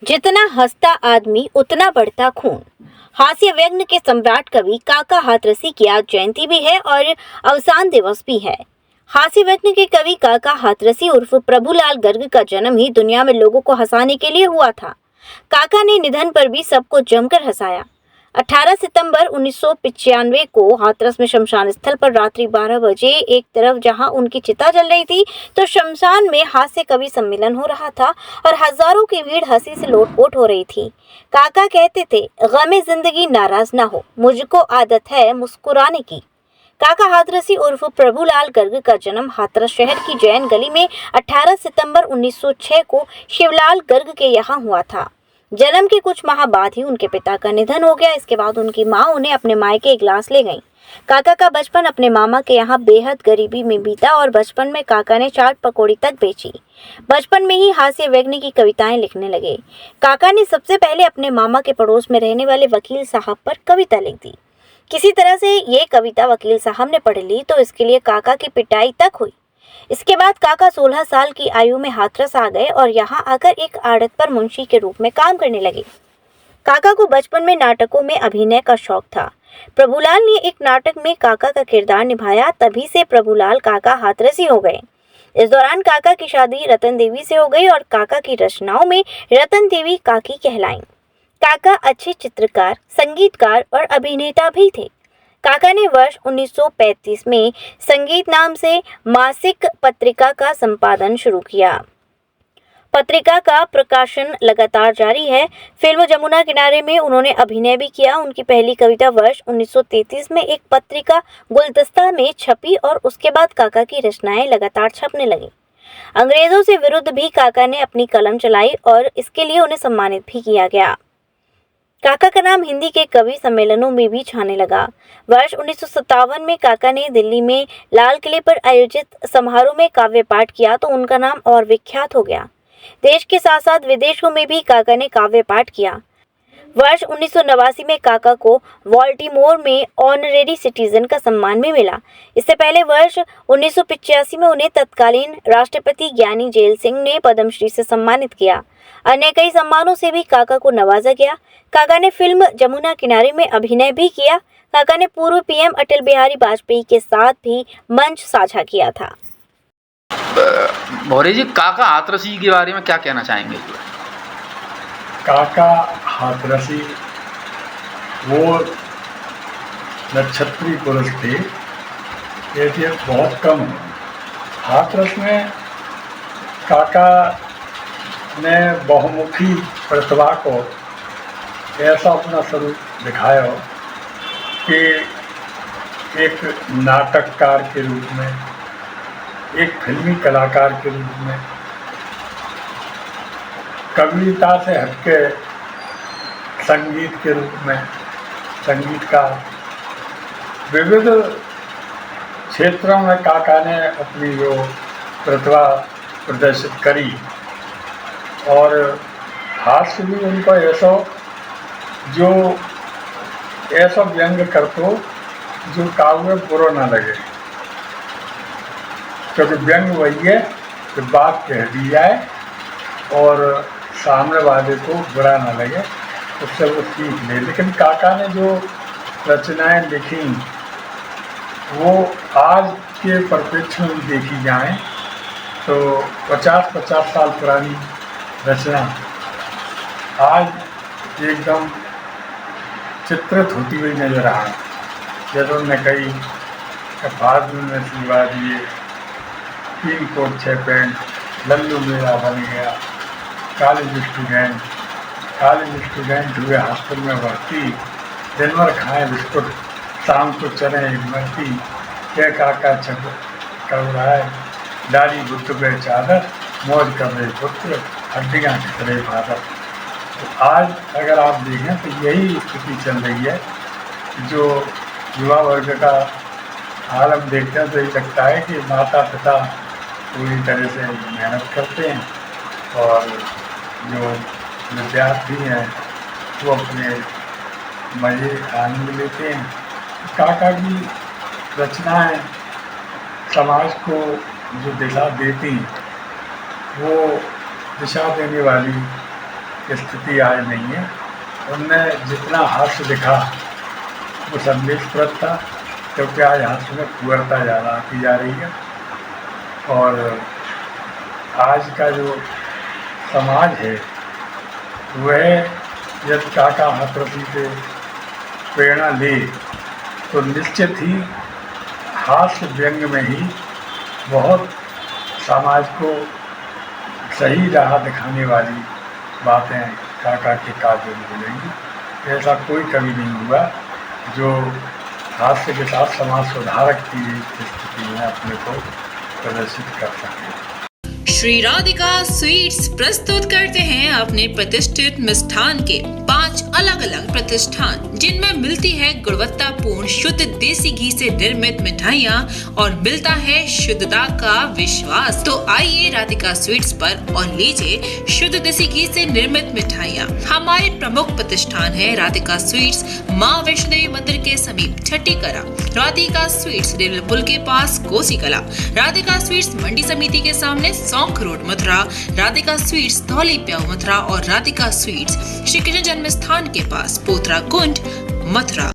जितना हंसता आदमी उतना बढ़ता खून। हास्य व्यंग्य के सम्राट कवि काका हाथरसी की आज जयंती भी है और अवसान दिवस भी है। हास्य व्यंग्य के कवि काका हाथरसी उर्फ प्रभुलाल गर्ग का जन्म ही दुनिया में लोगों को हंसाने के लिए हुआ था। काका ने निधन पर भी सबको जमकर हंसाया। 18 सितंबर 1995 को हाथरस में शमशान स्थल पर रात्रि 12 बजे एक तरफ जहां उनकी चिता जल रही थी तो शमशान में हास्य कवि सम्मेलन हो रहा था और हजारों की भीड़ हंसी से लोटपोट हो रही थी। काका कहते थे, गमे जिंदगी नाराज ना हो, मुझको आदत है मुस्कुराने की। काका हाथरसी उर्फ प्रभुलाल गर्ग का जन्म हाथरस शहर की जैन गली में 18 सितंबर 1906 को शिवलाल गर्ग के यहाँ हुआ था। जन्म के कुछ माह बाद ही उनके पिता का निधन हो गया। इसके बाद उनकी मां उन्हें अपने मायके इगलास ले गईं। काका का बचपन अपने मामा के यहाँ बेहद गरीबी में बीता और बचपन में काका ने चाट पकौड़ी तक बेची। बचपन में ही हास्य व्यंग्य की कविताएं लिखने लगे। काका ने सबसे पहले अपने मामा के पड़ोस में रहने वाले वकील साहब पर कविता लिख दी। किसी तरह से ये कविता वकील साहब ने पढ़ ली तो इसके लिए काका की पिटाई तक हुई। इसके बाद काका 16 साल की आयु में हाथरस आ गए और यहाँ आकर एक आड़त पर मुंशी के रूप में काम करने लगे। काका को बचपन में नाटकों में अभिनय का शौक था। प्रभुलाल ने एक नाटक में काका का किरदार निभाया, तभी से प्रभुलाल काका हाथरसी हो गए। इस दौरान काका की शादी रतन देवी से हो गई और काका की रचनाओं में रतन देवी काकी कहलाईं। काका अच्छे चित्रकार, संगीतकार और अभिनेता भी थे। काका ने वर्ष 1935 में संगीत नाम से मासिक पत्रिका का संपादन शुरू किया। पत्रिका का प्रकाशन लगातार जारी है। फिल्म जमुना किनारे में उन्होंने अभिनय भी किया। उनकी पहली कविता वर्ष 1933 में एक पत्रिका गुलदस्ता में छपी और उसके बाद काका की रचनाएं लगातार छपने लगी। अंग्रेजों से विरुद्ध भी काका ने अपनी कलम चलाई और इसके लिए उन्हें सम्मानित भी किया गया। काका का नाम हिंदी के कवि सम्मेलनों में भी छाने लगा। वर्ष 1957 में काका ने दिल्ली में लाल किले पर आयोजित समारोह में काव्य पाठ किया तो उनका नाम और विख्यात हो गया। देश के साथ साथ विदेशों में भी काका ने काव्य पाठ किया। वर्ष 1989 में काका को बाल्टीमोर में ऑनरेरी सिटीजन का सम्मान भी मिला। इससे पहले वर्ष 1985 में उन्हें तत्कालीन राष्ट्रपति ज्ञानी जेल सिंह ने पद्मश्री से सम्मानित किया। अन्य कई सम्मानों से भी काका को नवाजा गया। काका ने फिल्म जमुना किनारे में अभिनय भी किया। काका ने पूर्व पीएम अटल बिहारी वाजपेयी के साथ भी मंच साझा किया था। भौरे जी, काका हाथरसी के बारे में क्या कहना चाहेंगे? काका हाथरसी वो नक्षत्री पुरुष थे, ये बहुत कम है। हाथरस में काका ने बहुमुखी प्रतिभा को ऐसा अपना स्वरूप दिखाया कि एक नाटककार के रूप में, एक फिल्मी कलाकार के रूप में, कविता से हटके संगीत के रूप में, संगीतकार, विविध क्षेत्रों में काका ने अपनी जो प्रतिभा प्रदर्शित करी और हास्य भी उनको ऐसा व्यंग करतो जो काव्य बुरा ना लगे, क्योंकि व्यंग वही है कि बात कह दी जाए और सामने वाले को बुरा ना लगे, उससे वो सीख ले। लेकिन काका ने जो रचनाएं लिखी वो आज के परिप्रेक्ष्य में देखी जाएं तो 50-50 साल पुरानी रचना आज एकदम चित्रित होती हुई नजर आ रही। जैसे उन्होंने कई फार्मूल में सिलवा दिए, 3 कोट 6 पैंट, लल्लू मेरा बन गया, कॉलेज स्टूडेंट हुए हॉस्टल में भर्ती, दिन भर खाए बिस्कुट, शाम को चले इमरती, क्या काका छप कर रहा है, दाढ़ी बुत पे चादर, मौज कर रहे पुत्र, हड्डियाँ खिच रहे फादर। तो आज अगर आप देखें तो यही स्थिति चल रही है। जो युवा वर्ग का हाल हम देखते हैं तो ये लगता है कि माता पिता पूरी तरह से मेहनत करते हैं और जो विद्यार्थी हैं वो अपने मज़े आनंद लेते हैं। काका की रचनाएं समाज को जो दिशा देती वो दिशा देने वाली स्थिति आज नहीं है। उनमें जितना हास्य दिखा वो संदेशप्रद था, क्योंकि आज हास्य में कुवरता ज़्यादा आती जा रही है। और आज का जो समाज है वह यदि काका हाथरसी से प्रेरणा ले तो निश्चित ही हास्य व्यंग में ही बहुत समाज को सही राह दिखाने वाली बातें काका के काव्य में मिलेंगी। ऐसा कोई कवि नहीं हुआ जो हास्य के साथ समाज सुधारक की स्थिति में अपने को प्रदर्शित कर सके। श्री राधिका स्वीट्स प्रस्तुत करते हैं अपने प्रतिष्ठित मिष्ठान के 5 अलग अलग प्रतिष्ठान, जिनमें मिलती है गुणवत्तापूर्ण शुद्ध देसी घी से निर्मित मिठाइयाँ और मिलता है शुद्धता का विश्वास। तो आइए राधिका स्वीट्स पर और लीजिए शुद्ध देसी घी से निर्मित मिठाइयाँ। हमारे प्रमुख प्रतिष्ठान है राधिका स्वीट्स, माँ वैष्णो देवी मंदिर के समीप छठी कला, राधिका स्वीट्स रेलवे पुल के पास कोसी कला, राधिका स्वीट्स मंडी समिति के सामने सौंख रोड मथुरा, राधिका स्वीट्स धौली प्याऊ मथुरा और राधिका स्वीट्स श्री कृष्ण जन्म स्थान के पास पोथरा कुंड मथुरा।